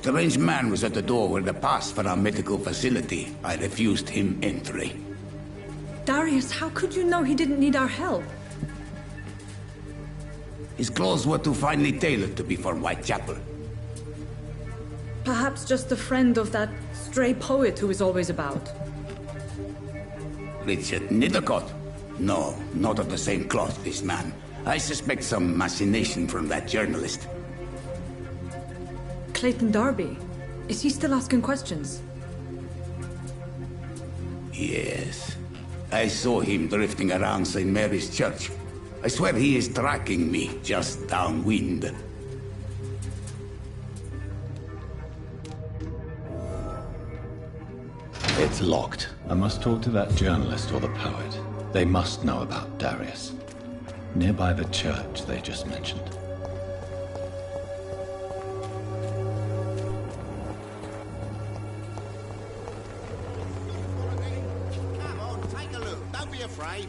strange man was at the door with a pass for our medical facility. I refused him entry. Darius, how could you know he didn't need our help? His clothes were too finely tailored to be for Whitechapel. Perhaps just a friend of that stray poet who is always about. Richard Nethercott? No, not of the same cloth, this man. I suspect some machination from that journalist. Clayton Darby. Is he still asking questions? Yes. I saw him drifting around St. Mary's Church. I swear he is tracking me, just downwind. It's locked. I must talk to that journalist or the poet. They must know about Darius. Nearby the church they just mentioned. Come on, take a look. Don't be afraid.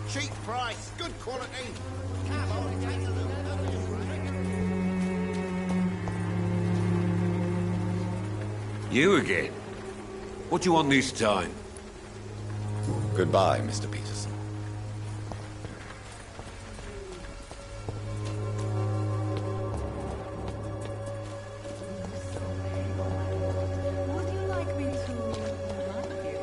Cheap price, good quality. Come on, take a look. Don't be afraid. You again? What do you want this time? Goodbye, Mr. Peterson. Would you like me to invite you?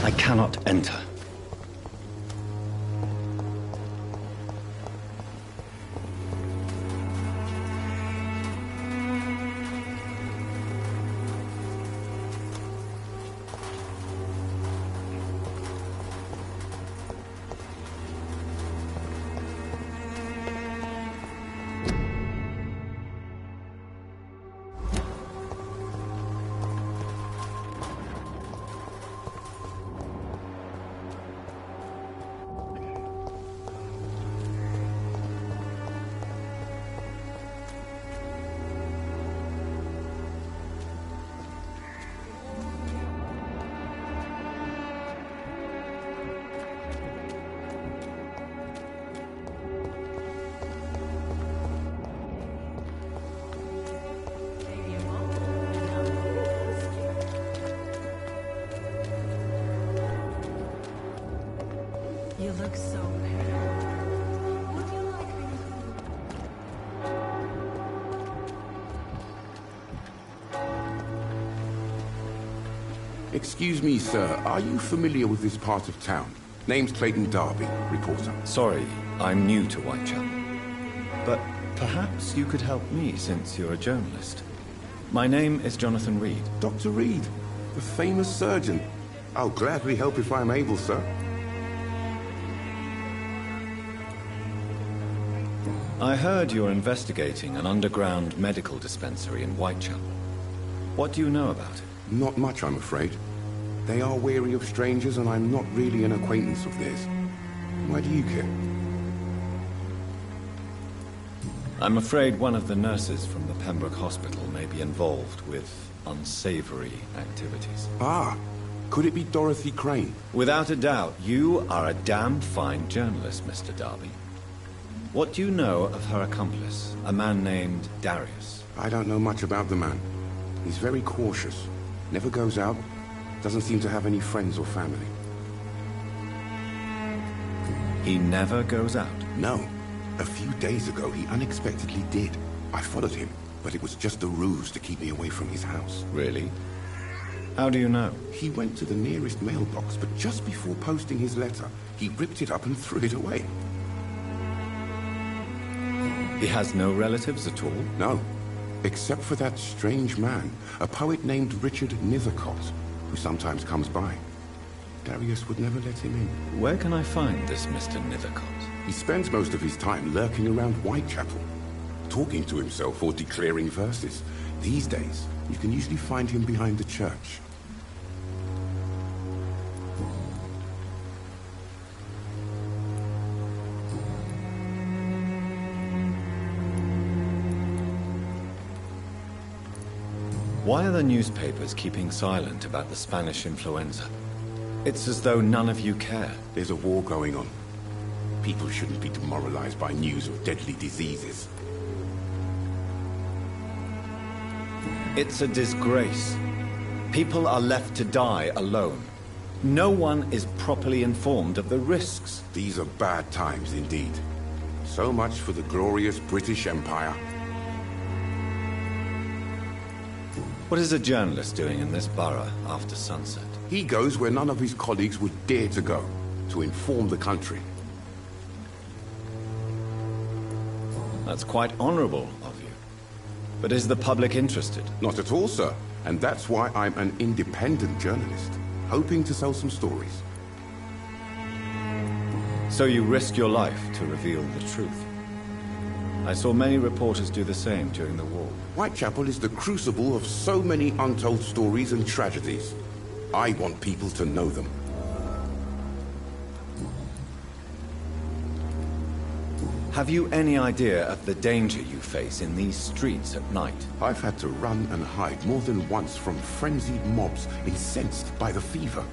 I cannot enter. You look so pale. Would you like me to... Excuse me, sir. Are you familiar with this part of town? Name's Clayton Darby, reporter. Sorry, I'm new to Whitechapel. But perhaps you could help me since you're a journalist. My name is Jonathan Reed. Dr. Reed, the famous surgeon. I'll gladly help if I'm able, sir. I heard you're investigating an underground medical dispensary in Whitechapel. What do you know about it? Not much, I'm afraid. They are wary of strangers, and I'm not really an acquaintance of theirs. Why do you care? I'm afraid one of the nurses from the Pembroke Hospital may be involved with unsavory activities. Ah, could it be Dorothy Crane? Without a doubt, you are a damn fine journalist, Mr. Darby. What do you know of her accomplice, a man named Darius? I don't know much about the man. He's very cautious. Never goes out. Doesn't seem to have any friends or family. He never goes out? No. A few days ago, he unexpectedly did. I followed him, but it was just a ruse to keep me away from his house. Really? How do you know? He went to the nearest mailbox, but just before posting his letter, he ripped it up and threw it away. He has no relatives at all? No. Except for that strange man, a poet named Richard Nethercott, who sometimes comes by. Darius would never let him in. Where can I find this Mr. Nethercott? He spends most of his time lurking around Whitechapel, talking to himself or declaring verses. These days, you can usually find him behind the church. Why are the newspapers keeping silent about the Spanish influenza? It's as though none of you care. There's a war going on. People shouldn't be demoralized by news of deadly diseases. It's a disgrace. People are left to die alone. No one is properly informed of the risks. These are bad times indeed. So much for the glorious British Empire. What is a journalist doing in this borough after sunset? He goes where none of his colleagues would dare to go, to inform the country. That's quite honorable of you. But is the public interested? Not at all, sir. And that's why I'm an independent journalist, hoping to sell some stories. So you risk your life to reveal the truth. I saw many reporters do the same during the war. Whitechapel is the crucible of so many untold stories and tragedies. I want people to know them. Have you any idea of the danger you face in these streets at night? I've had to run and hide more than once from frenzied mobs incensed by the fever.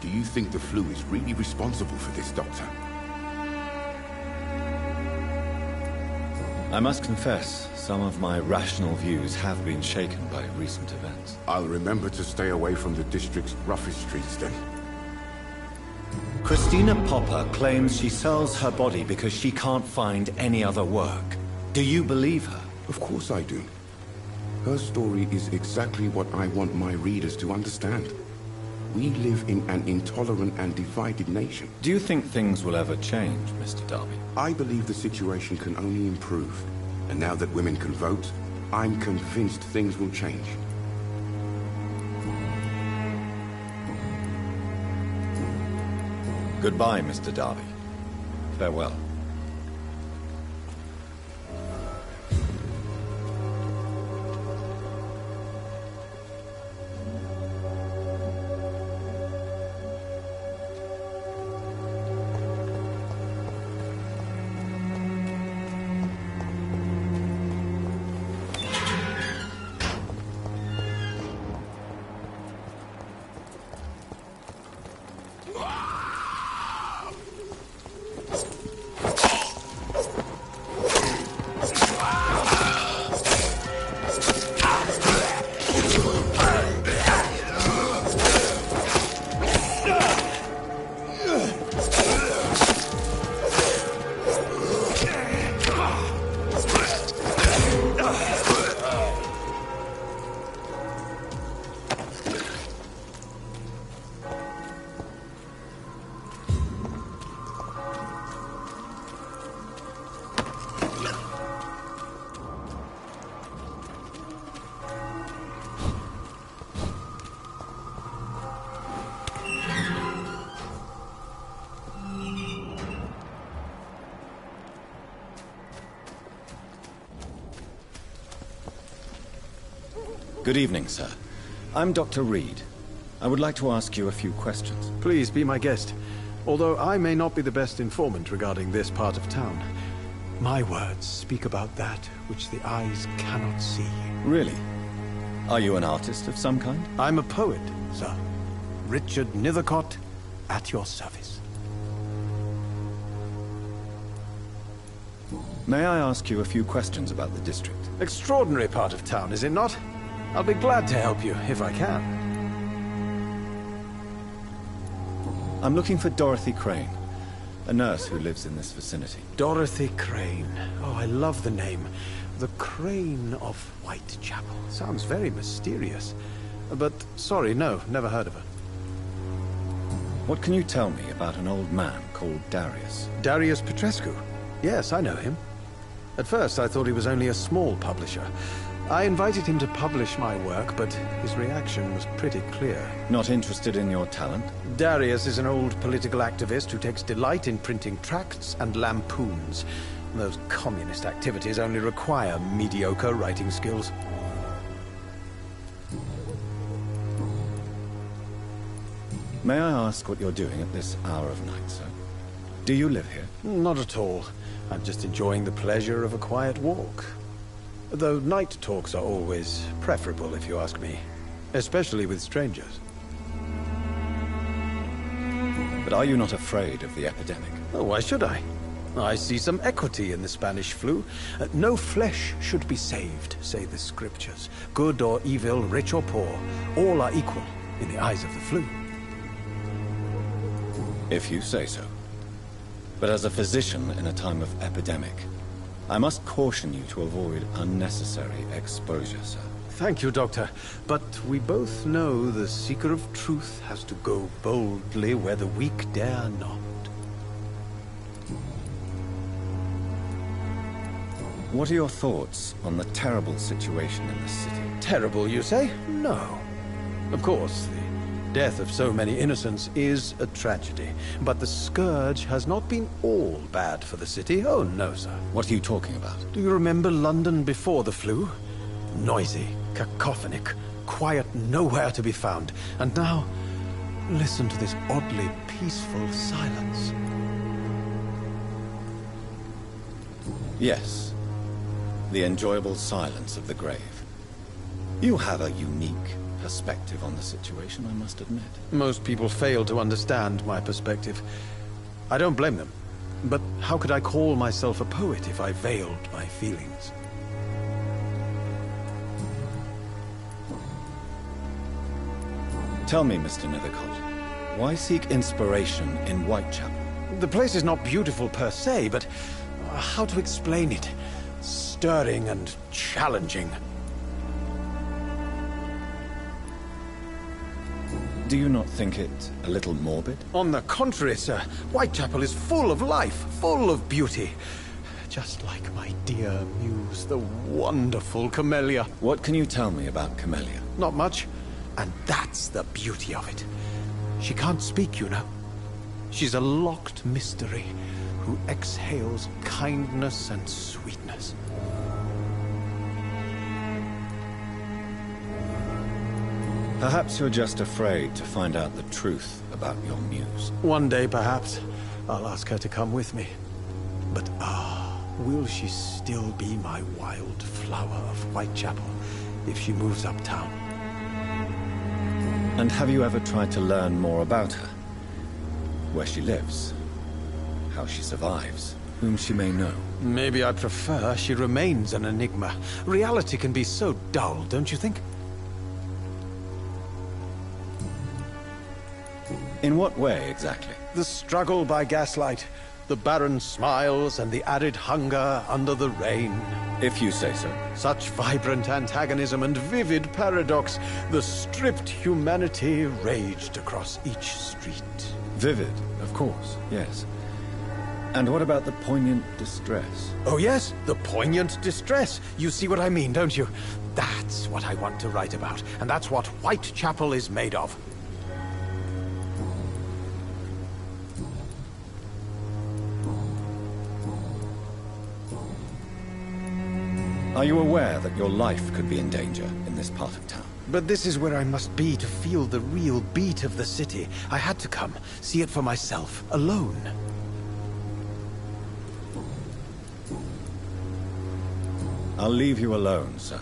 Do you think the flu is really responsible for this, Doctor? I must confess, some of my rational views have been shaken by recent events. I'll remember to stay away from the district's roughest streets then. Christina Popper claims she sells her body because she can't find any other work. Do you believe her? Of course I do. Her story is exactly what I want my readers to understand. We live in an intolerant and divided nation. Do you think things will ever change, Mr. Darby? I believe the situation can only improve. And now that women can vote, I'm convinced things will change. Goodbye, Mr. Darby. Farewell. Good evening, sir. I'm Dr. Reed. I would like to ask you a few questions. Please be my guest. Although I may not be the best informant regarding this part of town, my words speak about that which the eyes cannot see. Really? Are you an artist of some kind? I'm a poet, sir. Richard Nethercott, at your service. May I ask you a few questions about the district? Extraordinary part of town, is it not? I'll be glad to help you, if I can. I'm looking for Dorothy Crane, a nurse who lives in this vicinity. Dorothy Crane. Oh, I love the name. The Crane of Whitechapel. Sounds very mysterious. But, sorry, no, never heard of her. What can you tell me about an old man called Darius? Darius Petrescu. Yes, I know him. At first, I thought he was only a small publisher. I invited him to publish my work, but his reaction was pretty clear. Not interested in your talent? Darius is an old political activist who takes delight in printing tracts and lampoons. Those communist activities only require mediocre writing skills. May I ask what you're doing at this hour of night, sir? Do you live here? Not at all. I'm just enjoying the pleasure of a quiet walk. Though night talks are always preferable, if you ask me. Especially with strangers. But are you not afraid of the epidemic? Oh, why should I? I see some equity in the Spanish flu. No flesh should be saved, say the scriptures. Good or evil, rich or poor, all are equal in the eyes of the flu. If you say so. But as a physician in a time of epidemic, I must caution you to avoid unnecessary exposure, sir. Thank you, Doctor. But we both know the seeker of truth has to go boldly where the weak dare not. What are your thoughts on the terrible situation in the city? Terrible, you say? No. Of course, the death of so many innocents is a tragedy. But the scourge has not been all bad for the city. Oh, no, sir. What are you talking about? Do you remember London before the flu? Noisy, cacophonic, quiet nowhere to be found. And now, listen to this oddly peaceful silence. Yes. The enjoyable silence of the grave. You have a unique perspective on the situation, I must admit. Most people fail to understand my perspective. I don't blame them. But how could I call myself a poet if I veiled my feelings? Tell me, Mr. Nethercott, why seek inspiration in Whitechapel? The place is not beautiful per se, but how to explain it? Stirring and challenging. Do you not think it a little morbid? On the contrary, sir. Whitechapel is full of life, full of beauty. Just like my dear muse, the wonderful Camellia. What can you tell me about Camellia? Not much. And that's the beauty of it. She can't speak, you know. She's a locked mystery who exhales kindness and sweetness. Perhaps you're just afraid to find out the truth about your muse. One day, perhaps, I'll ask her to come with me. But will she still be my wild flower of Whitechapel if she moves uptown? And have you ever tried to learn more about her? Where she lives? How she survives? Whom she may know? Maybe I prefer she remains an enigma. Reality can be so dull, don't you think? In what way, exactly? The struggle by gaslight, the barren smiles and the arid hunger under the rain. If you say so. Such vibrant antagonism and vivid paradox. The stripped humanity raged across each street. Vivid, of course, yes. And what about the poignant distress? Oh yes, the poignant distress. You see what I mean, don't you? That's what I want to write about, and that's what Whitechapel is made of. Are you aware that your life could be in danger in this part of town? But this is where I must be to feel the real beat of the city. I had to come, see it for myself, alone. I'll leave you alone, sir.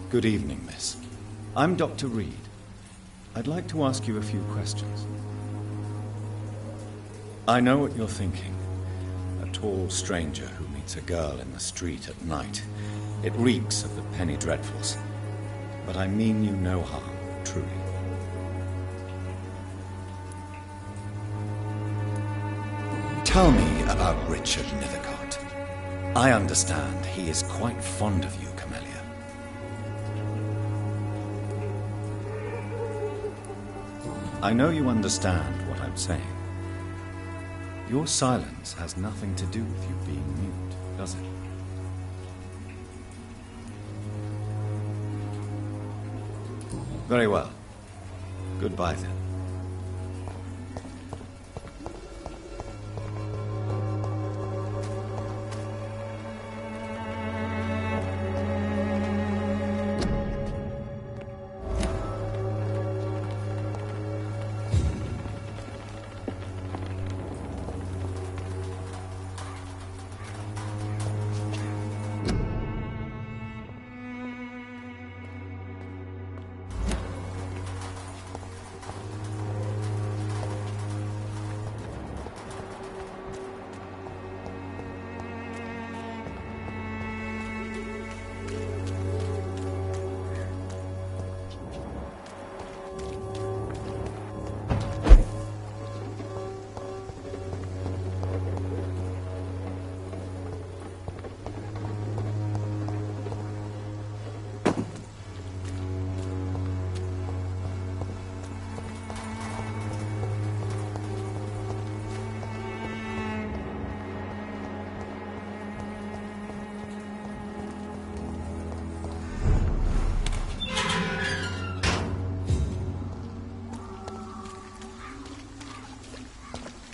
Good evening, miss. I'm Dr. Reed. I'd like to ask you a few questions. I know what you're thinking. A tall stranger who meets a girl in the street at night. It reeks of the penny dreadfuls. but I mean you no harm, truly. Tell me about Richard Nethercott. I understand he is quite fond of you, Camellia. I know you understand what I'm saying. Your silence has nothing to do with you being mute, does it? Very well. Goodbye then.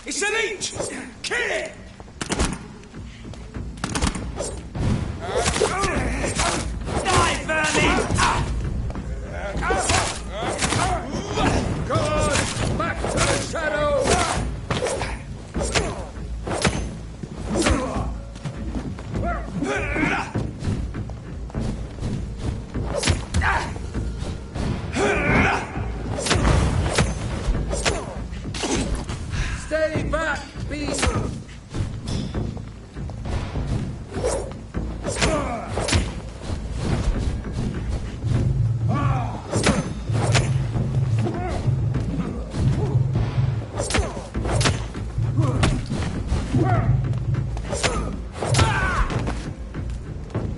It's an each! Kill it! Die, vermin! Good! Back to the shadow! Stay back, beast!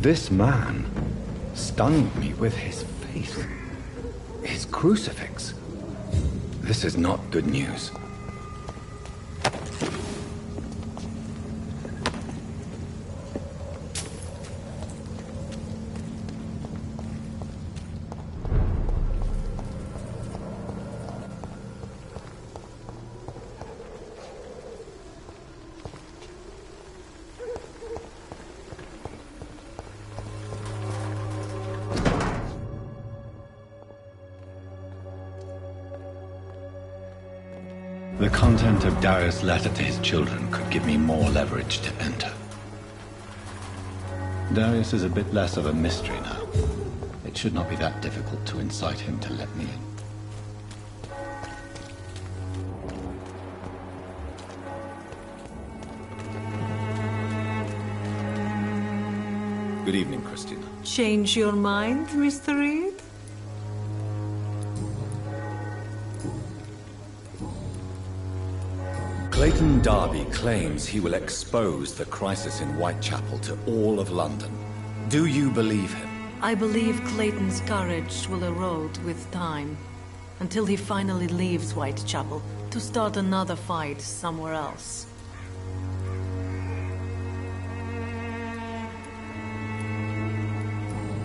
This man stunned me with his faith. His crucifix. This is not good news. The content of Darius' letter to his children could give me more leverage to enter. Darius is a bit less of a mystery now. It should not be that difficult to incite him to let me in. Good evening, Christina. Change your mind, Mr. Reed? Clayton Darby claims he will expose the crisis in Whitechapel to all of London. Do you believe him? I believe Clayton's courage will erode with time, until he finally leaves Whitechapel to start another fight somewhere else.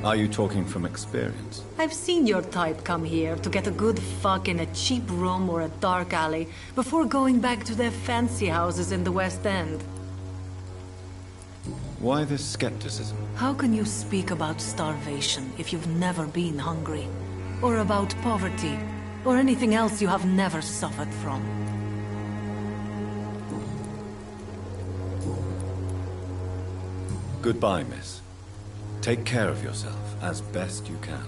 Are you talking from experience? I've seen your type come here to get a good fuck in a cheap room or a dark alley before going back to their fancy houses in the West End. Why this skepticism? How can you speak about starvation if you've never been hungry? Or about poverty? Or anything else you have never suffered from? Goodbye, miss. Take care of yourself as best you can.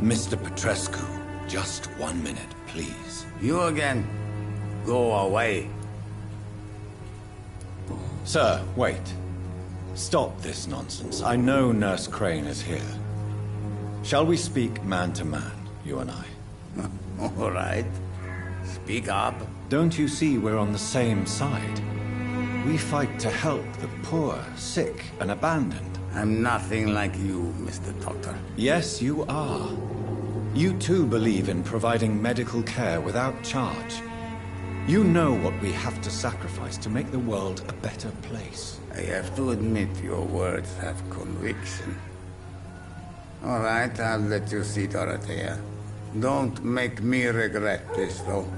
Mr. Petrescu, just 1 minute, please. You again? Go away. Sir, wait. Stop this nonsense. I know Nurse Crane is here. Shall we speak man to man, you and I? All right. Speak up. Don't you see we're on the same side? We fight to help the poor, sick, and abandoned. I'm nothing like you, Mr. Doctor. Yes, you are. You too believe in providing medical care without charge. You know what we have to sacrifice to make the world a better place. I have to admit your words have conviction. All right, I'll let you see Dorothea. Don't make me regret this, though.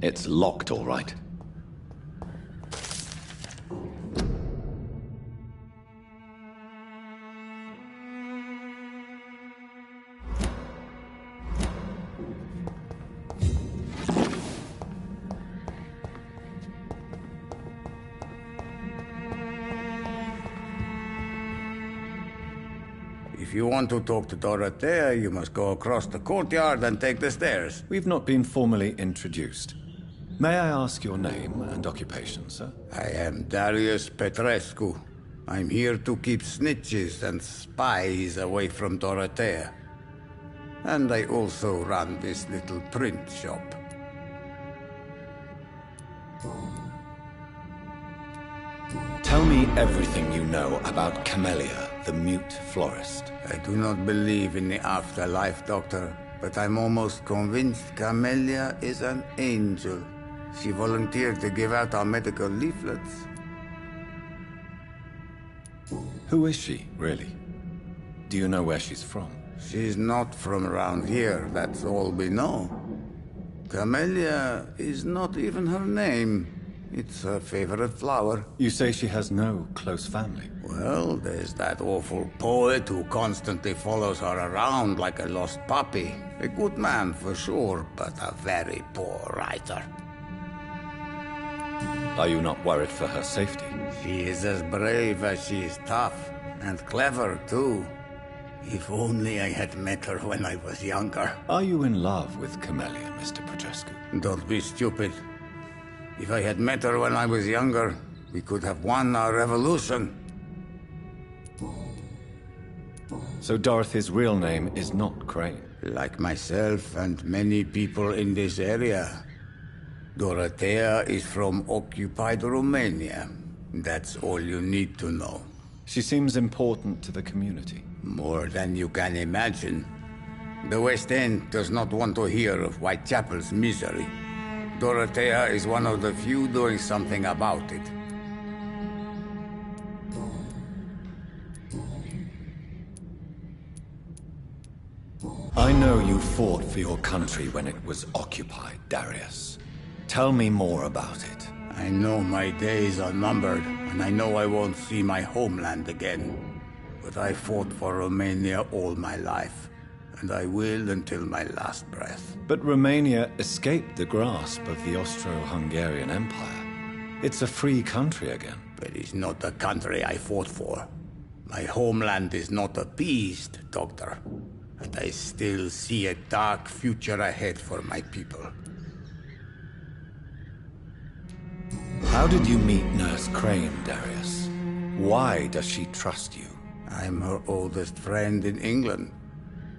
It's locked, all right. If you want to talk to Dorothea, you must go across the courtyard and take the stairs. We've not been formally introduced. May I ask your name and occupation, sir? I am Darius Petrescu. I'm here to keep snitches and spies away from Dorothea. And I also run this little print shop. Tell me everything you know about Camellia, the mute florist. I do not believe in the afterlife, Doctor, but I'm almost convinced Camellia is an angel. She volunteered to give out our medical leaflets. Who is she, really? Do you know where she's from? She's not from around here, that's all we know. Camellia is not even her name. It's her favorite flower. You say she has no close family. Well, there's that awful poet who constantly follows her around like a lost puppy. A good man for sure, but a very poor writer. Are you not worried for her safety? She is as brave as she is tough, and clever too. If only I had met her when I was younger. Are you in love with Camellia, Mr. Petrescu? Don't be stupid. If I had met her when I was younger, we could have won our revolution. So Dorothy's real name is not Crane? Like myself and many people in this area. Dorothea is from occupied Romania. That's all you need to know. She seems important to the community. More than you can imagine. The West End does not want to hear of Whitechapel's misery. Dorothea is one of the few doing something about it. I know you fought for your country when it was occupied, Darius. Tell me more about it. I know my days are numbered, and I know I won't see my homeland again. But I fought for Romania all my life, and I will until my last breath. But Romania escaped the grasp of the Austro-Hungarian Empire. It's a free country again. But it's not the country I fought for. My homeland is not appeased, Doctor. And I still see a dark future ahead for my people. How did you meet Nurse Crane, Darius? Why does she trust you? I'm her oldest friend in England.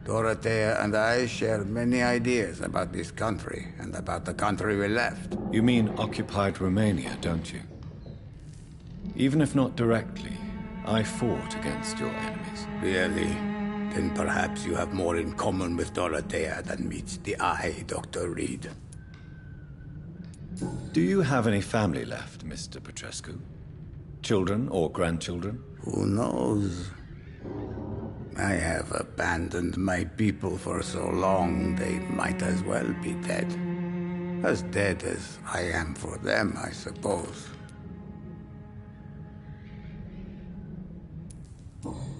Dorothea and I share many ideas about this country and about the country we left. You mean occupied Romania, don't you? Even if not directly, I fought against your enemies. Really? Then perhaps you have more in common with Dorothea than meets the eye, Dr. Reed. Do you have any family left, Mr. Petrescu? Children or grandchildren? Who knows? I have abandoned my people for so long, they might as well be dead. As dead as I am for them, I suppose.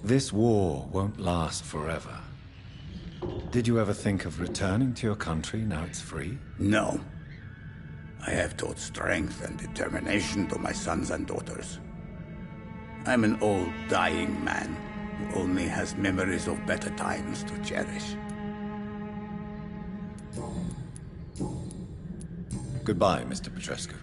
This war won't last forever. Did you ever think of returning to your country now it's free? No. I have taught strength and determination to my sons and daughters. I'm an old, dying man who only has memories of better times to cherish. Goodbye, Mr. Petrescu.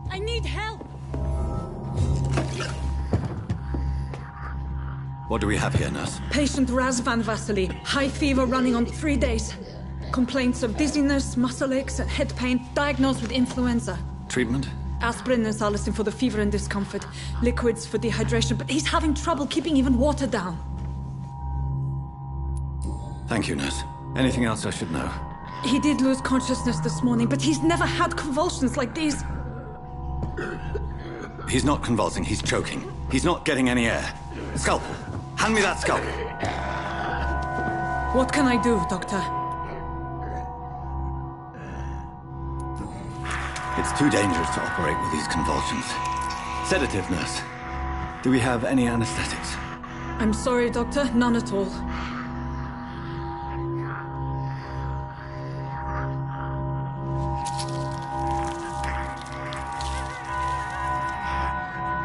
I need help! What do we have here, nurse? Patient Razvan Vasily. High fever running on 3 days. Complaints of dizziness, muscle aches, and head pain. Diagnosed with influenza. Treatment? Aspirin and salicin for the fever and discomfort. Liquids for dehydration, but he's having trouble keeping even water down. Thank you, nurse. Anything else I should know? He did lose consciousness this morning, but he's never had convulsions like these. He's not convulsing, he's choking. He's not getting any air. Scalpel! Hand me that scalpel! What can I do, Doctor? It's too dangerous to operate with these convulsions. Sedative, nurse. Do we have any anesthetics? I'm sorry, Doctor. None at all.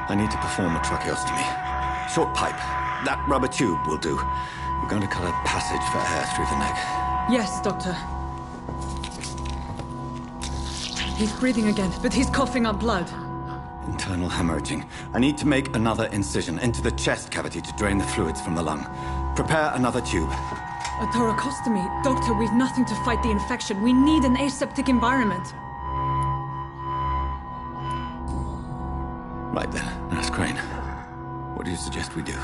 I need to perform a tracheostomy. Short pipe. That rubber tube will do. We're going to cut a passage for air through the neck. Yes, Doctor. He's breathing again, but he's coughing up blood. Internal hemorrhaging. I need to make another incision into the chest cavity to drain the fluids from the lung. Prepare another tube. A thoracostomy? Doctor, we've nothing to fight the infection. We need an aseptic environment. Right then, Nurse Crane. What do you suggest we do?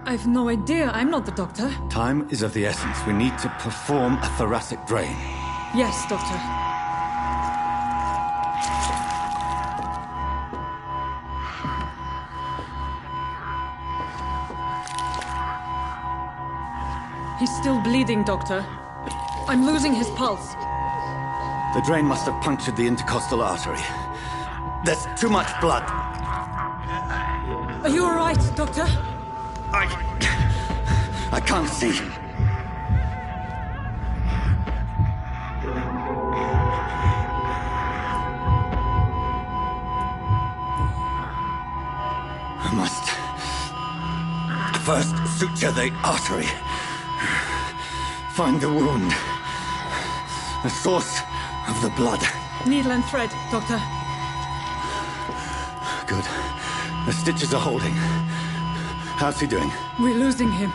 I've no idea. I'm not the doctor. Time is of the essence. We need to perform a thoracic drain. Yes, Doctor. He's still bleeding, Doctor. I'm losing his pulse. The drain must have punctured the intercostal artery. There's too much blood. Are you all right, Doctor? I can't see. I must first suture the artery. Find the wound. The source of the blood. Needle and thread, Doctor. Good. The stitches are holding. How's he doing? We're losing him.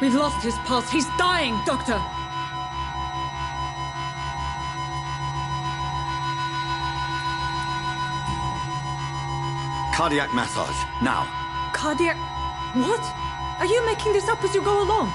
We've lost his pulse. He's dying, Doctor! Cardiac massage, now. Cardiac... What? Are you making this up as you go along?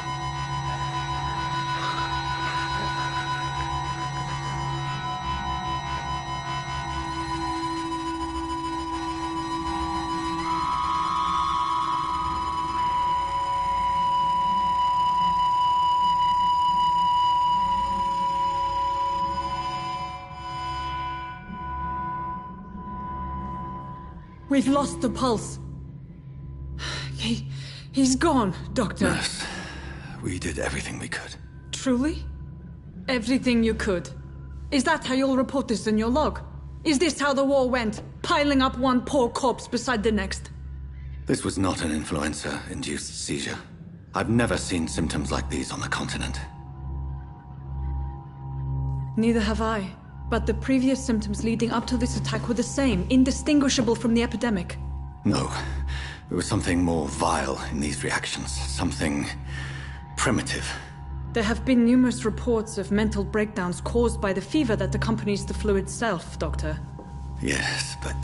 We've lost the pulse. He's gone, Doctor. Nurse, we did everything we could. Truly? Everything you could? Is that how you'll report this in your log? Is this how the war went? Piling up one poor corpse beside the next? This was not an influenza-induced seizure. I've never seen symptoms like these on the continent. Neither have I. But the previous symptoms leading up to this attack were the same, indistinguishable from the epidemic. No. There was something more vile in these reactions. Something primitive. There have been numerous reports of mental breakdowns caused by the fever that accompanies the flu itself, Doctor. Yes, but...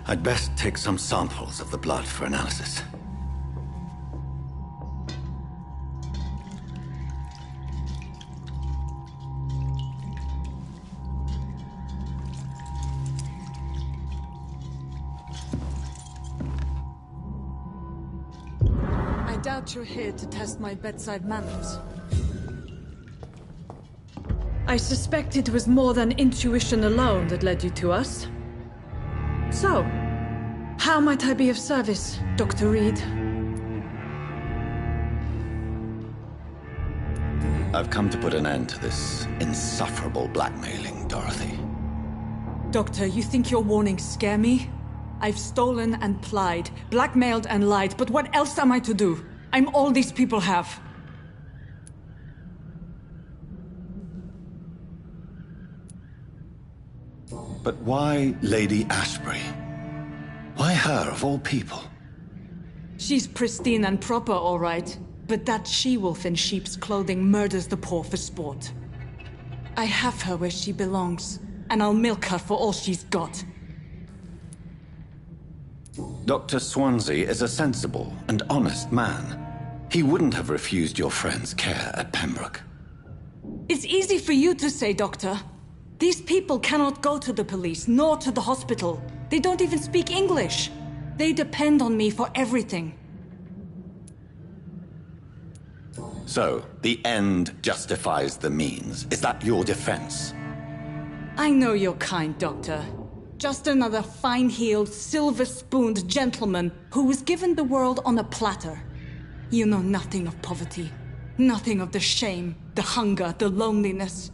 I'd best take some samples of the blood for analysis. I doubt you're here to test my bedside manners. I suspect it was more than intuition alone that led you to us. So, how might I be of service, Dr. Reed? I've come to put an end to this insufferable blackmailing, Dorothy. Doctor, you think your warnings scare me? I've stolen and plied, blackmailed and lied, but what else am I to do? I'm all these people have. But why Lady Ashbury? Why her, of all people? She's pristine and proper, all right. But that she-wolf in sheep's clothing murders the poor for sport. I have her where she belongs, and I'll milk her for all she's got. Dr. Swansea is a sensible and honest man. He wouldn't have refused your friend's care at Pembroke. It's easy for you to say, Doctor. These people cannot go to the police, nor to the hospital. They don't even speak English. They depend on me for everything. So, the end justifies the means. Is that your defense? I know you're kind, Doctor. Just another fine-heeled, silver-spooned gentleman who was given the world on a platter. You know nothing of poverty. Nothing of the shame, the hunger, the loneliness.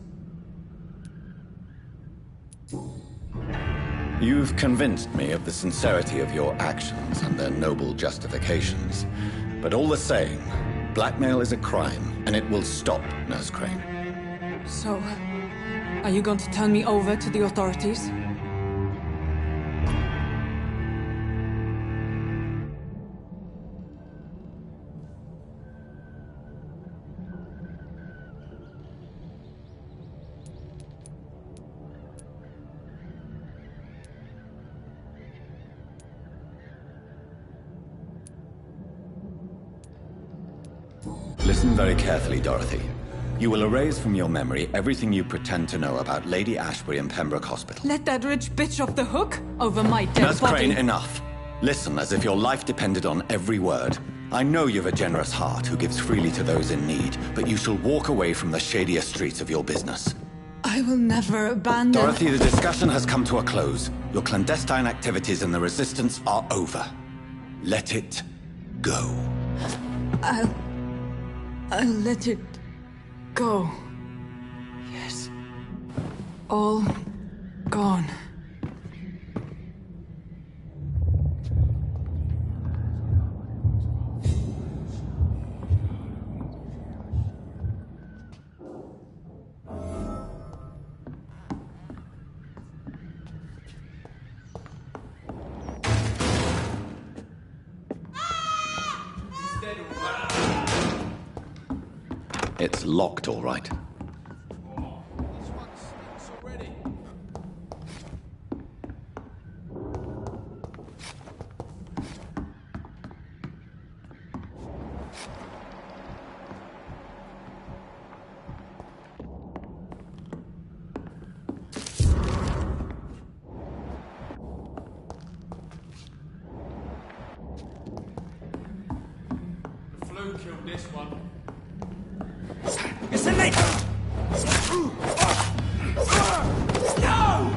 You've convinced me of the sincerity of your actions and their noble justifications. But all the same, blackmail is a crime, and it will stop, Nurse Crane. So, are you going to turn me over to the authorities? Listen very carefully, Dorothy. You will erase from your memory everything you pretend to know about Lady Ashbury and Pembroke Hospital. Let that rich bitch off the hook over my dead Nurse body. Crane, enough. Listen as if your life depended on every word. I know you've a generous heart who gives freely to those in need, but you shall walk away from the shadier streets of your business. I will never abandon... Dorothy, the discussion has come to a close. Your clandestine activities in the Resistance are over. Let it go. I'll let it go. Yes. All gone. It's locked, all right. The flu killed this one. It's a late. No!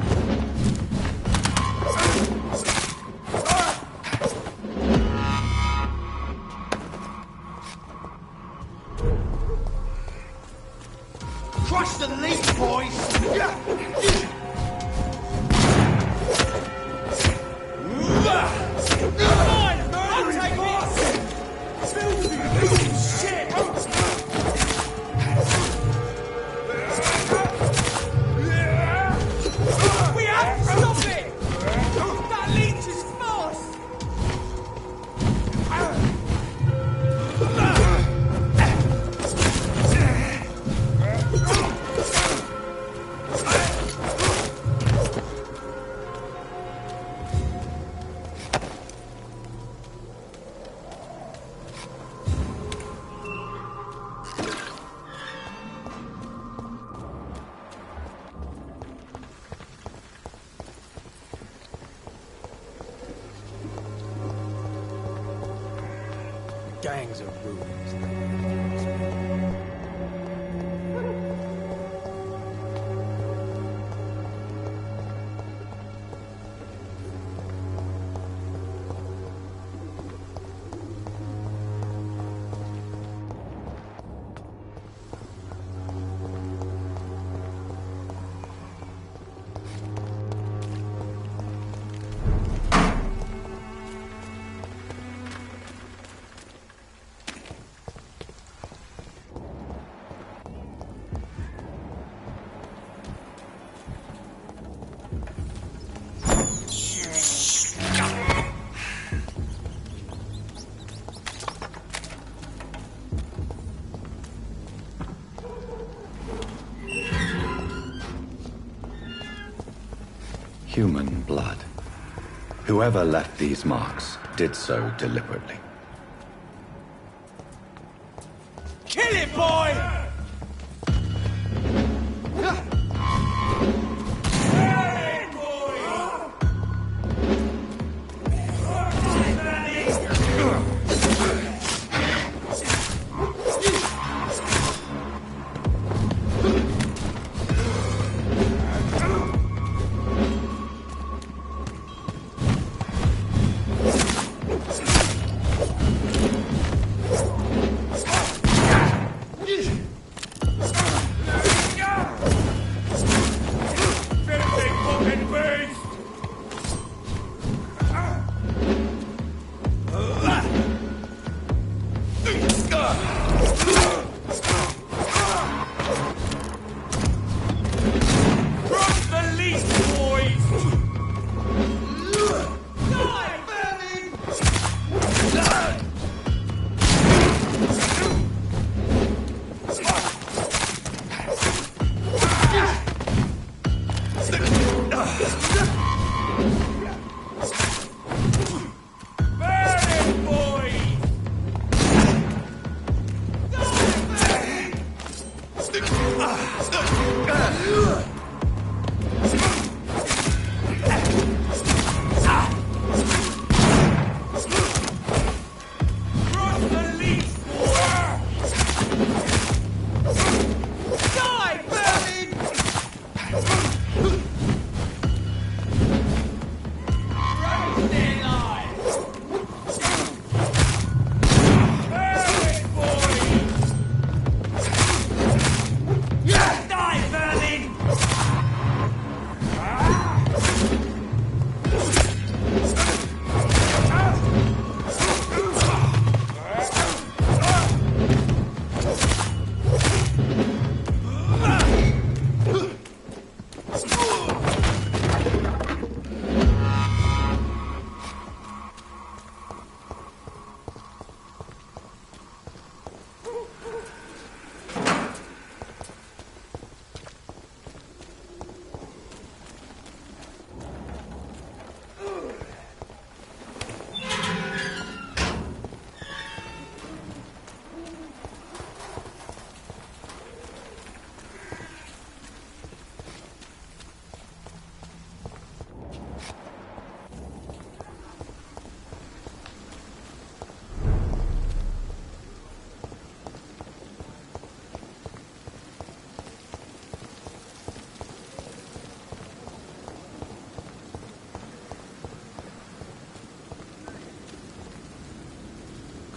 Gangs of ruins. Human blood. Whoever left these marks did so deliberately. Kill it, boy!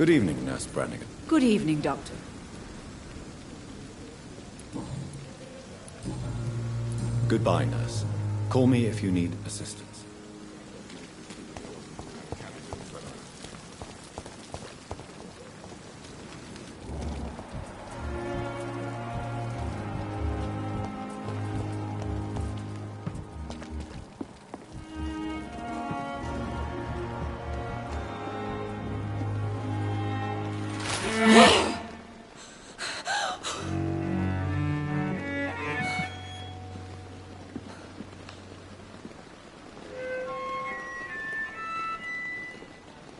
Good evening, Nurse Brannigan. Good evening, Doctor. Goodbye, Nurse. Call me if you need assistance.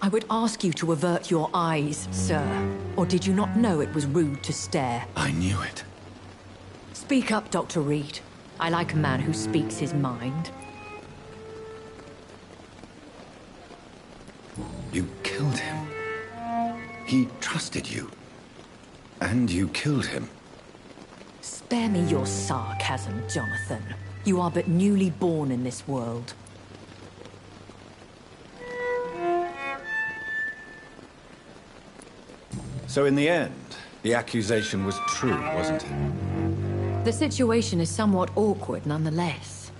I would ask you to avert your eyes, sir. Or did you not know it was rude to stare? I knew it. Speak up, Dr. Reed. I like a man who speaks his mind. You killed him. He trusted you. And you killed him. Spare me your sarcasm, Jonathan. You are but newly born in this world. So in the end, the accusation was true, wasn't it? The situation is somewhat awkward nonetheless.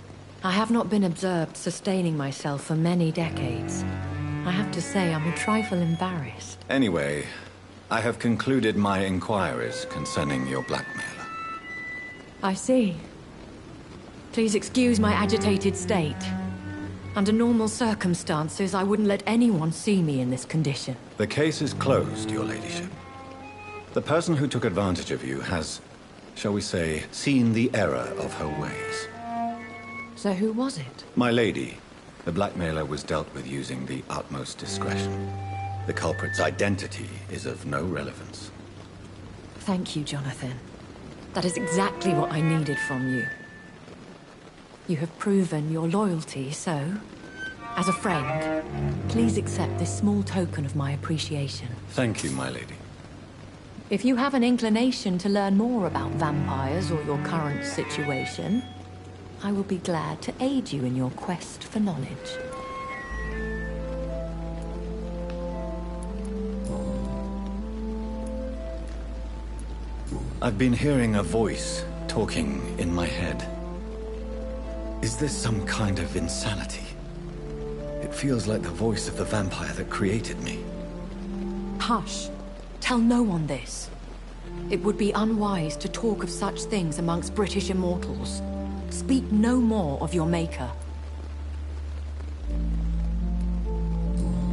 I have not been observed sustaining myself for many decades. I have to say I'm a trifle embarrassed. Anyway, I have concluded my inquiries concerning your blackmailer. I see. Please excuse my agitated state. Under normal circumstances, I wouldn't let anyone see me in this condition. The case is closed, your ladyship. The person who took advantage of you has, shall we say, seen the error of her ways. So who was it? My lady, the blackmailer was dealt with using the utmost discretion. The culprit's identity is of no relevance. Thank you, Jonathan. That is exactly what I needed from you. You have proven your loyalty, so, as a friend, please accept this small token of my appreciation. Thank you, my lady. If you have an inclination to learn more about vampires or your current situation, I will be glad to aid you in your quest for knowledge. I've been hearing a voice talking in my head. Is this some kind of insanity? It feels like the voice of the vampire that created me. Hush. Tell no one this. It would be unwise to talk of such things amongst British immortals. Speak no more of your maker.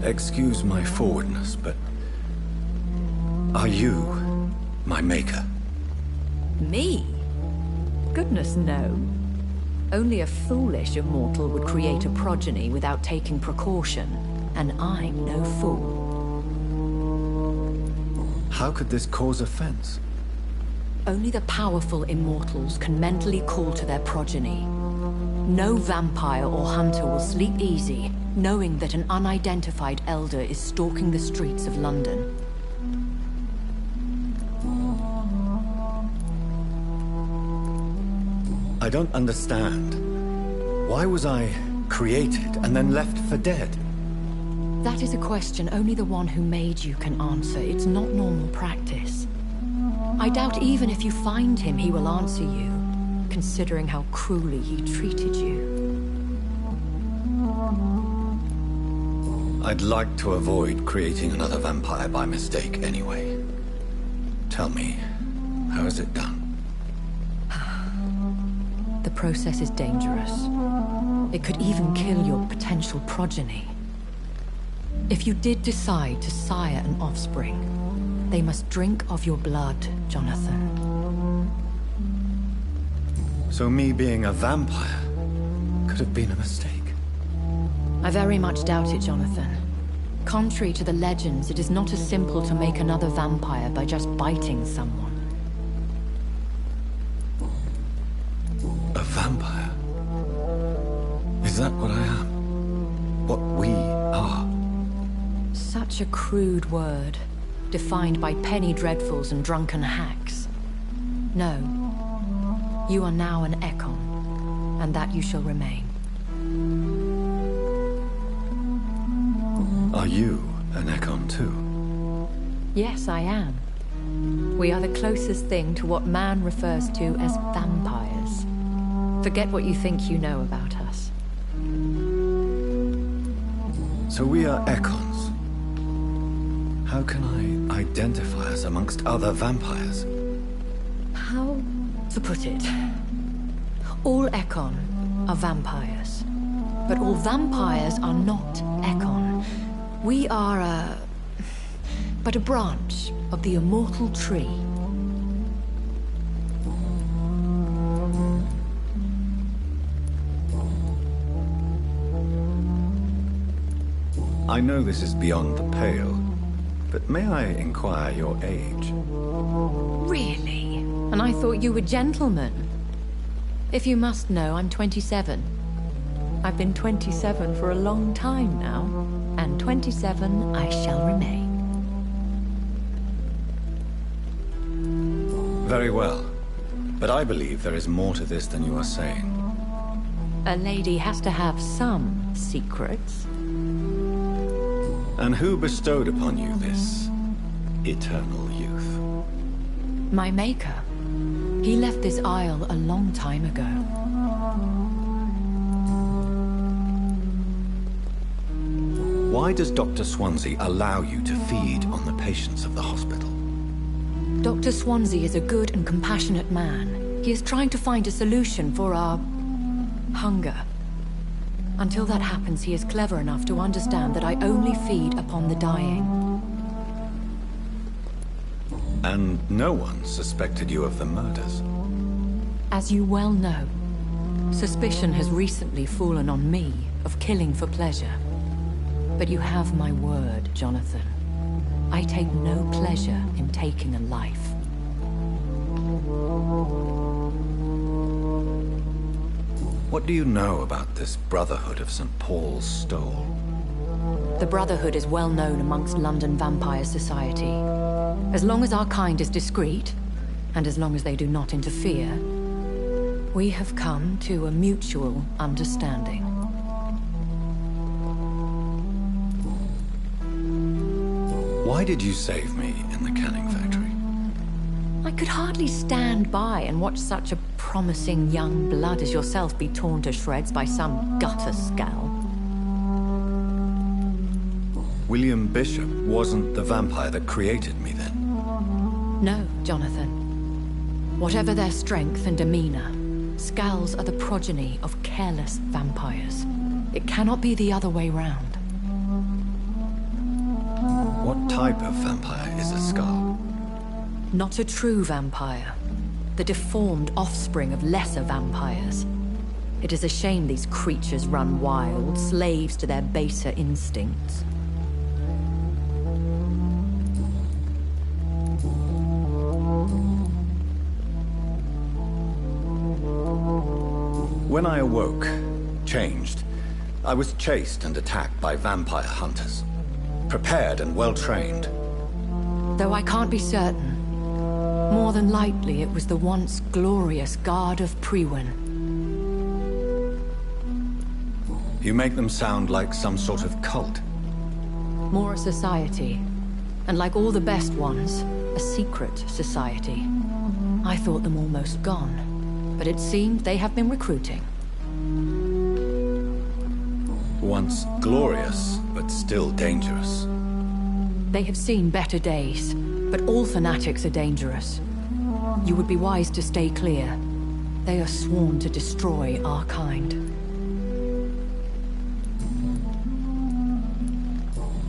Excuse my forwardness, but... are you my maker? Me? Goodness, no. Only a foolish immortal would create a progeny without taking precaution, and I'm no fool. How could this cause offense? Only the powerful immortals can mentally call to their progeny. No vampire or hunter will sleep easy, knowing that an unidentified elder is stalking the streets of London. I don't understand. Why was I created and then left for dead? That is a question only the one who made you can answer. It's not normal practice. I doubt even if you find him, he will answer you, considering how cruelly he treated you. I'd like to avoid creating another vampire by mistake anyway. Tell me, how is it done? The process is dangerous. It could even kill your potential progeny. If you did decide to sire an offspring, they must drink of your blood, Jonathan. So me being a vampire could have been a mistake? I very much doubt it, Jonathan. Contrary to the legends, it is not as simple to make another vampire by just biting someone. A vampire? Is that what I am? What we are? Such a crude word, defined by penny dreadfuls and drunken hacks. No. You are now an Ekon, and that you shall remain. Are you an Ekon too? Yes, I am. We are the closest thing to what man refers to as vampires. Forget what you think you know about us. So we are Ekons. How can I identify us amongst other vampires? How to put it? All Ekon are vampires. But all vampires are not Ekon. We are but a branch of the immortal tree. I know this is beyond the pale, but may I inquire your age? Really? And I thought you were gentlemen. If you must know, I'm 27. I've been 27 for a long time now, and 27 I shall remain. Very well. But I believe there is more to this than you are saying. A lady has to have some secrets. And who bestowed upon you this eternal youth? My maker. He left this isle a long time ago. Why does Dr. Swansea allow you to feed on the patients of the hospital? Dr. Swansea is a good and compassionate man. He is trying to find a solution for our hunger. Until that happens, he is clever enough to understand that I only feed upon the dying. And no one suspected you of the murders? As you well know, suspicion has recently fallen on me of killing for pleasure. But you have my word, Jonathan. I take no pleasure in taking a life. What do you know about this Brotherhood of St. Paul's Stole? The Brotherhood is well known amongst London Vampire Society. As long as our kind is discreet, and as long as they do not interfere, we have come to a mutual understanding. Why did you save me in the canning factory? I could hardly stand by and watch such a promising young blood as yourself be torn to shreds by some gutter scowl. William Bishop wasn't the vampire that created me then? No, Jonathan. Whatever their strength and demeanor, Scowls are the progeny of careless vampires. It cannot be the other way round. What type of vampire is a Scowl? Not a true vampire. The deformed offspring of lesser vampires. It is a shame these creatures run wild, slaves to their baser instincts. When I awoke, changed, I was chased and attacked by vampire hunters. Prepared and well-trained. Though I can't be certain, more than likely it was the once glorious Guard of Priwen. You make them sound like some sort of cult. More a society. And like all the best ones, a secret society. I thought them almost gone, but it seemed they have been recruiting. Once glorious, but still dangerous. They have seen better days, but all fanatics are dangerous. You would be wise to stay clear. They are sworn to destroy our kind.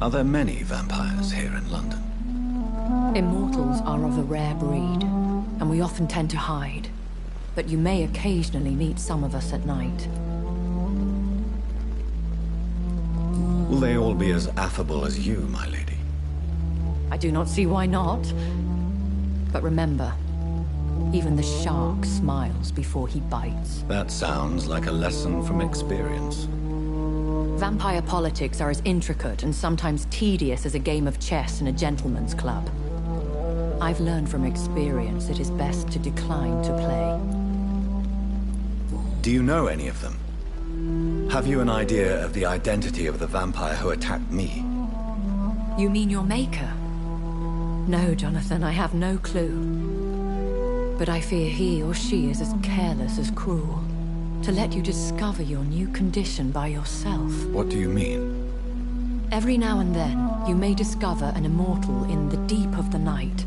Are there many vampires here in London? Immortals are of a rare breed, and we often tend to hide. But you may occasionally meet some of us at night. Will they all be as affable as you, my lady? I do not see why not. But remember, even the shark smiles before he bites. That sounds like a lesson from experience. Vampire politics are as intricate and sometimes tedious as a game of chess in a gentleman's club. I've learned from experience it is best to decline to play. Do you know any of them? Have you an idea of the identity of the vampire who attacked me? You mean your maker? No, Jonathan, I have no clue. But I fear he or she is as careless as cruel. To let you discover your new condition by yourself. What do you mean? Every now and then, you may discover an immortal in the deep of the night.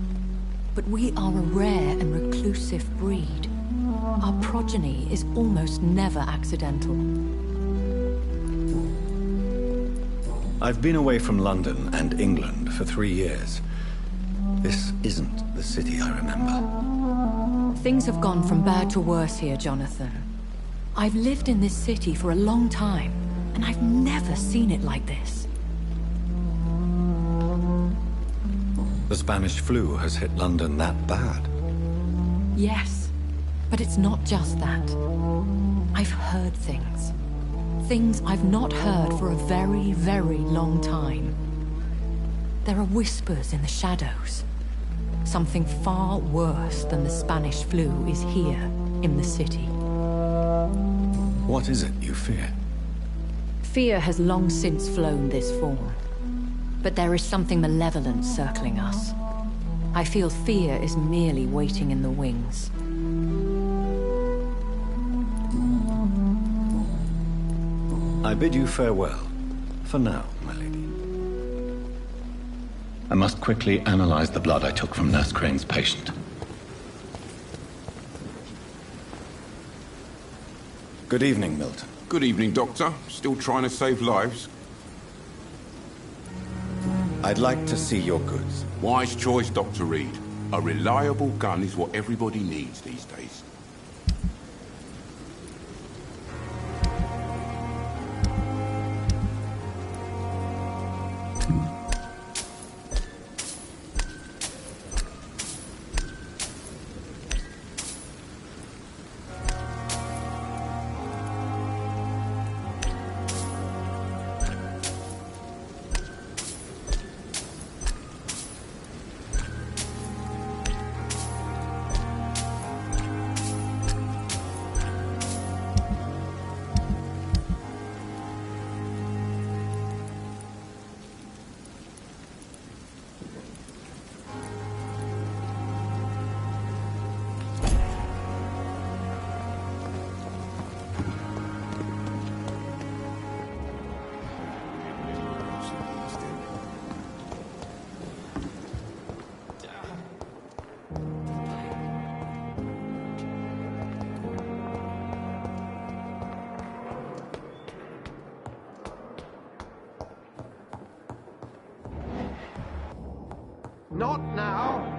But we are a rare and reclusive breed. Our progeny is almost never accidental. I've been away from London and England for 3 years. This isn't the city I remember. Things have gone from bad to worse here, Jonathan. I've lived in this city for a long time, and I've never seen it like this. The Spanish flu has hit London that bad? Yes, but it's not just that. I've heard things. Things I've not heard for a very, very long time. There are whispers in the shadows. Something far worse than the Spanish flu is here in the city. What is it you fear? Fear has long since flown this form. But there is something malevolent circling us. I feel fear is merely waiting in the wings. I bid you farewell. For now, my lady. I must quickly analyze the blood I took from Nurse Crane's patient. Good evening, Milton. Good evening, Doctor. Still trying to save lives? I'd like to see your goods. Wise choice, Dr. Reed. A reliable gun is what everybody needs these days. Not now.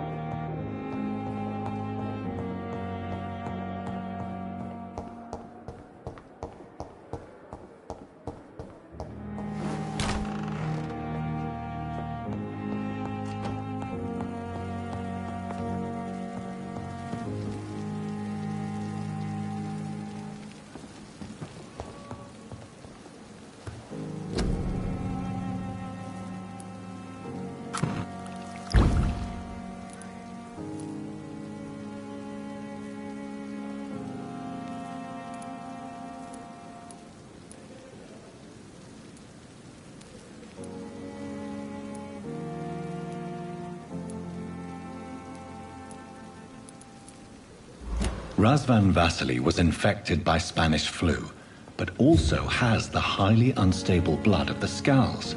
Razvan Vasily was infected by Spanish flu, but also has the highly unstable blood of the Scowls.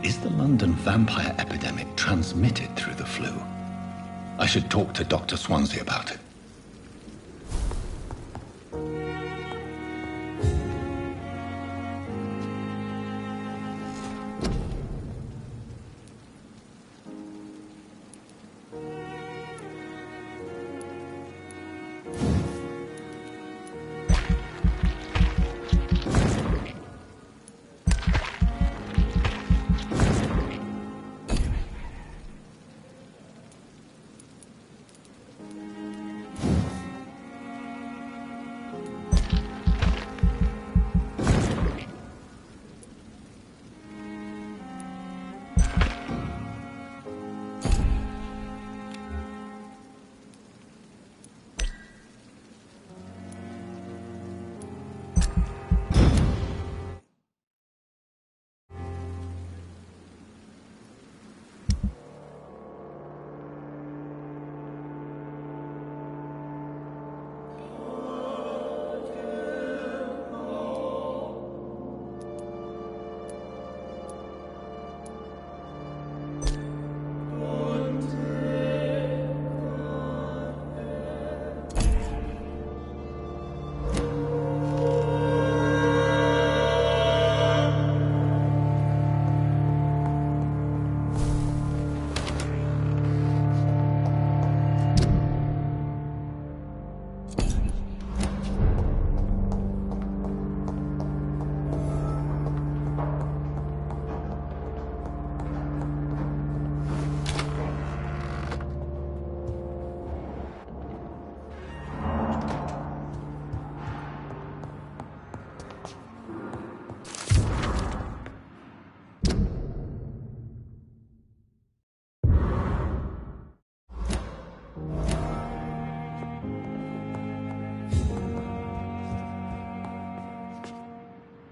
Is the London vampire epidemic transmitted through the flu? I should talk to Dr. Swansea about it.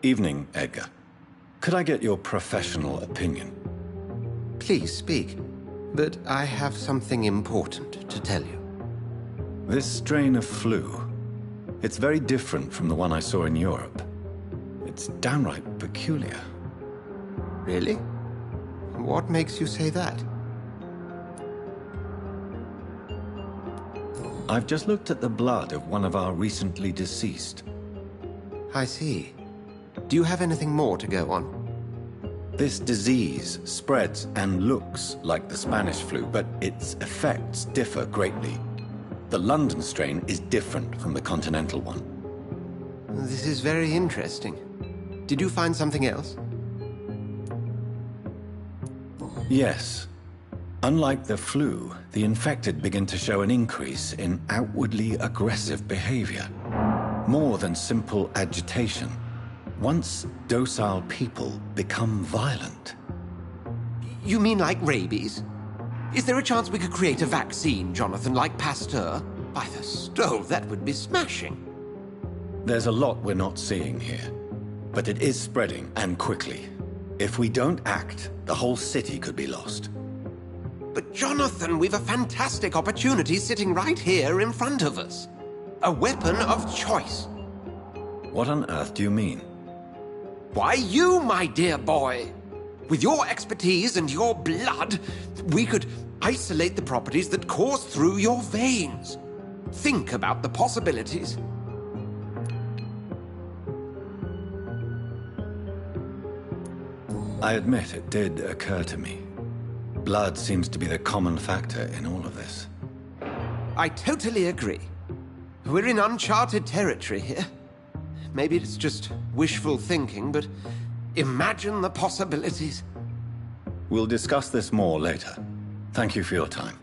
Evening, Edgar. Could I get your professional opinion? Please speak, but I have something important to tell you. This strain of flu, it's very different from the one I saw in Europe. It's downright peculiar. Really? What makes you say that? I've just looked at the blood of one of our recently deceased. I see. Do you have anything more to go on? This disease spreads and looks like the Spanish flu, but its effects differ greatly. The London strain is different from the continental one. This is very interesting. Did you find something else? Yes. Unlike the flu, the infected begin to show an increase in outwardly aggressive behavior. More than simple agitation. Once docile people become violent. You mean like rabies? Is there a chance we could create a vaccine, Jonathan, like Pasteur? By the stove, that would be smashing. There's a lot we're not seeing here. But it is spreading, and quickly. If we don't act, the whole city could be lost. But Jonathan, we've a fantastic opportunity sitting right here in front of us. A weapon of choice. What on earth do you mean? Why, you, my dear boy. With your expertise and your blood, we could isolate the properties that course through your veins. Think about the possibilities. I admit it did occur to me. Blood seems to be the common factor in all of this. I totally agree. We're in uncharted territory here. Maybe it's just wishful thinking, but imagine the possibilities. We'll discuss this more later. Thank you for your time.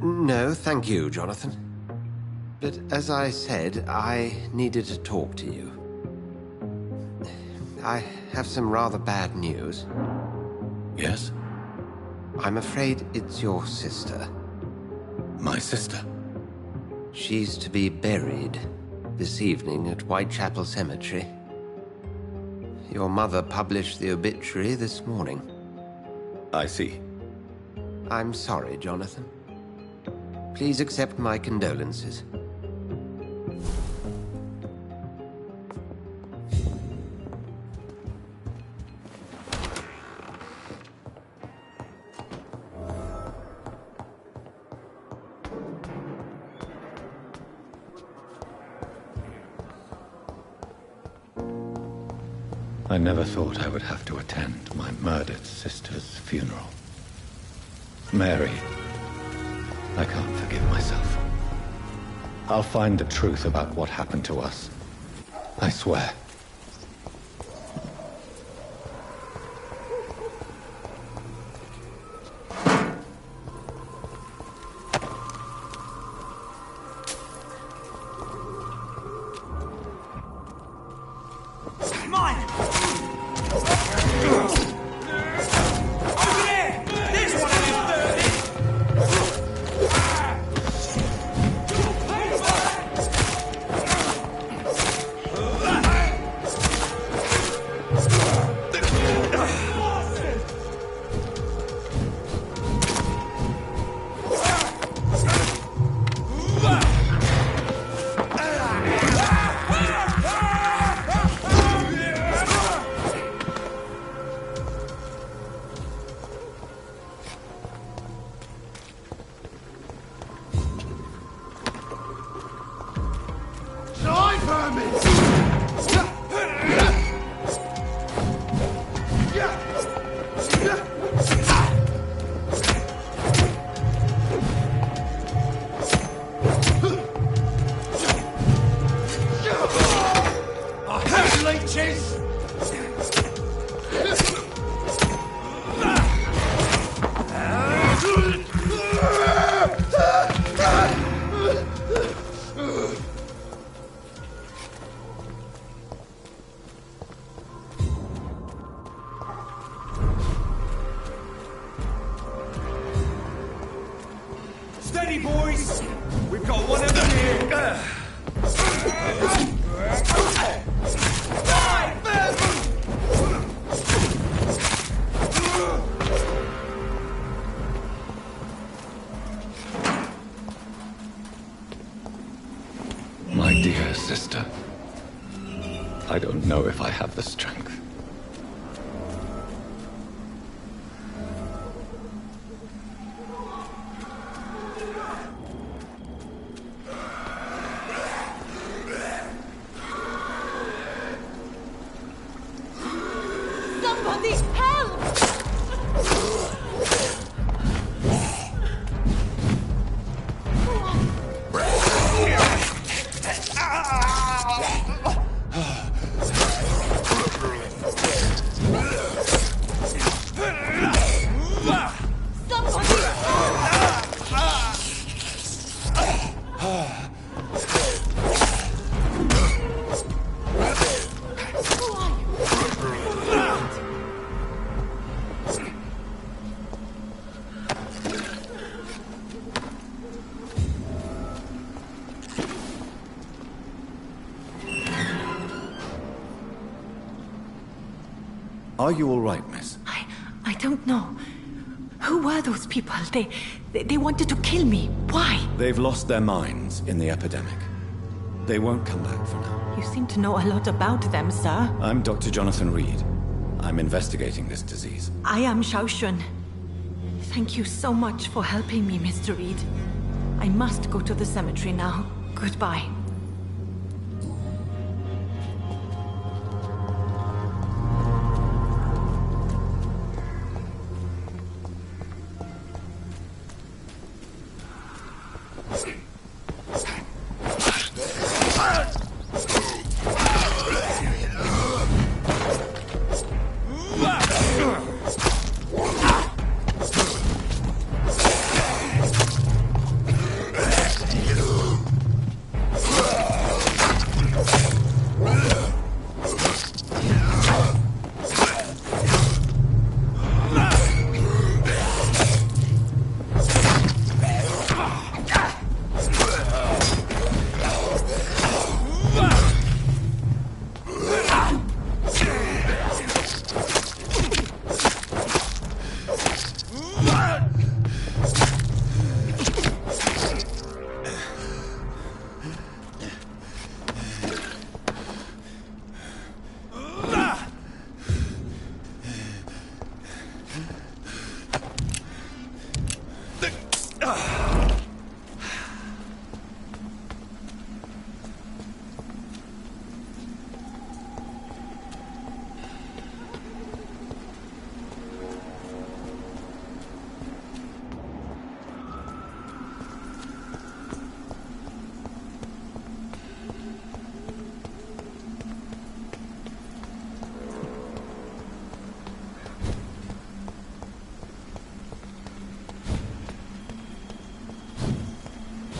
No, thank you, Jonathan. But as I said, I needed to talk to you. I have some rather bad news. Yes? I'm afraid it's your sister. My sister? She's to be buried this evening at Whitechapel Cemetery. Your mother published the obituary this morning. I see. I'm sorry, Jonathan. Please accept my condolences. I never thought I would have to attend my murdered sister's funeral. Mary, I can't forgive myself. I'll find the truth about what happened to us. I swear. Steady, boys! We've got one of them here! 5 know if I have the strength. Somebody help! Are you all right, miss? I don't know. Who were those people? They wanted to kill me. Why? They've lost their minds in the epidemic. They won't come back for now. You seem to know a lot about them, sir. I'm Dr. Jonathan Reed. I'm investigating this disease. I am Xiaoxun. Thank you so much for helping me, Mr. Reed. I must go to the cemetery now. Goodbye.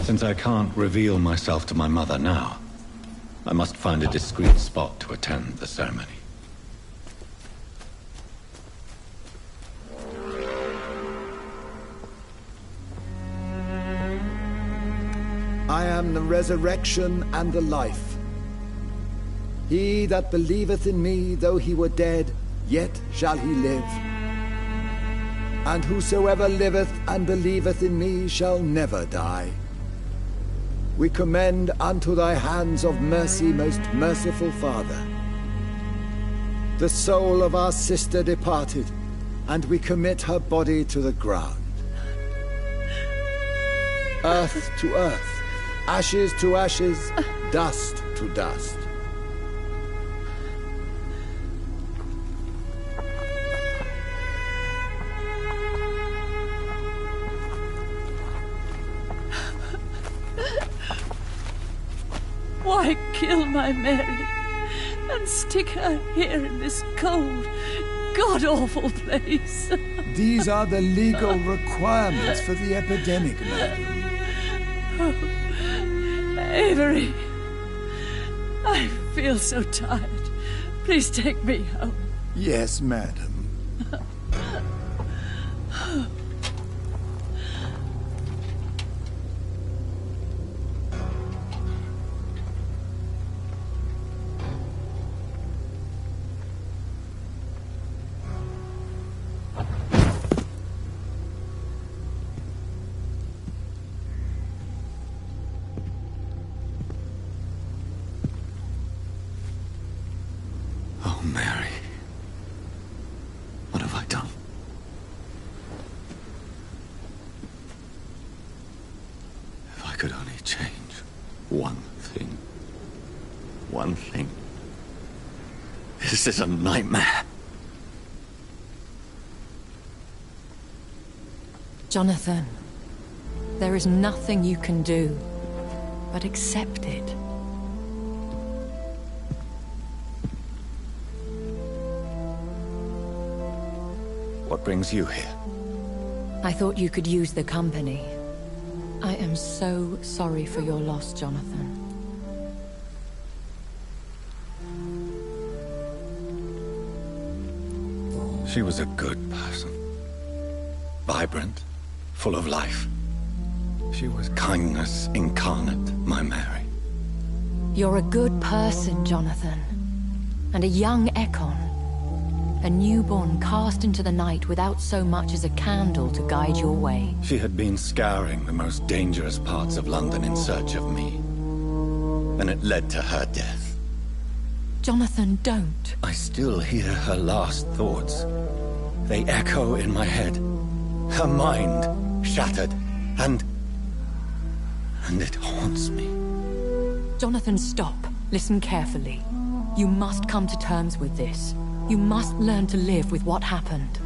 Since I can't reveal myself to my mother now, I must find a discreet spot to attend the ceremony. I am the resurrection and the life. He that believeth in me, though he were dead, yet shall he live. And whosoever liveth and believeth in me shall never die. We commend unto thy hands of mercy, most merciful Father, the soul of our sister departed, and we commit her body to the ground. Earth to earth, ashes to ashes, dust to dust. Why kill my Mary and stick her here in this cold, god-awful place? These are the legal requirements for the epidemic, madam. Oh, Avery, I feel so tired. Please take me home. Yes, madam. could only change one thing. One thing. This is a nightmare. Jonathan, there is nothing you can do but accept it. What brings you here? I thought you could use the company. I am so sorry for your loss, Jonathan. She was a good person. Vibrant, full of life. She was kindness incarnate, my Mary. You're a good person, Jonathan. And a young Ekon. A newborn cast into the night without so much as a candle to guide your way. She had been scouring the most dangerous parts of London in search of me. And it led to her death. Jonathan, don't. I still hear her last thoughts. They echo in my head. Her mind shattered, and it haunts me. Jonathan, stop. Listen carefully. You must come to terms with this. You must learn to live with what happened.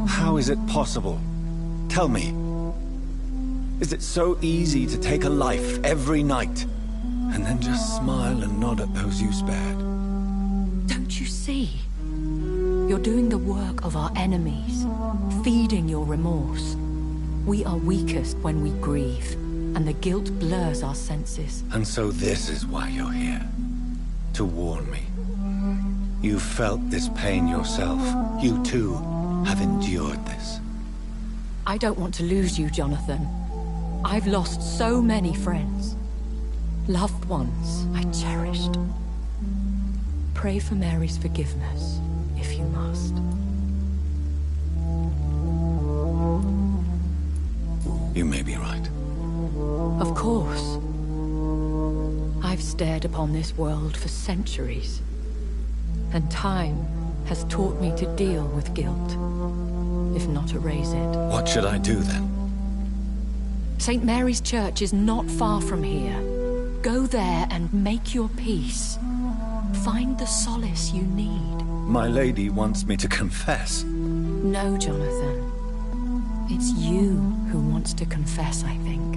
How is it possible? Tell me. Is it so easy to take a life every night, and then just smile and nod at those you spared? Don't you see? You're doing the work of our enemies, feeding your remorse. We are weakest when we grieve, and the guilt blurs our senses. And so this is why you're here. To warn me. You felt this pain yourself. You too have endured this. I don't want to lose you, Jonathan. I've lost so many friends. Loved ones I cherished. Pray for Mary's forgiveness, if you must. You may be right. Of course. I've stared upon this world for centuries, and time has taught me to deal with guilt, if not erase it. What should I do then? St. Mary's Church is not far from here. Go there and make your peace. Find the solace you need. My lady wants me to confess. No, Jonathan. It's you who wants to confess, I think.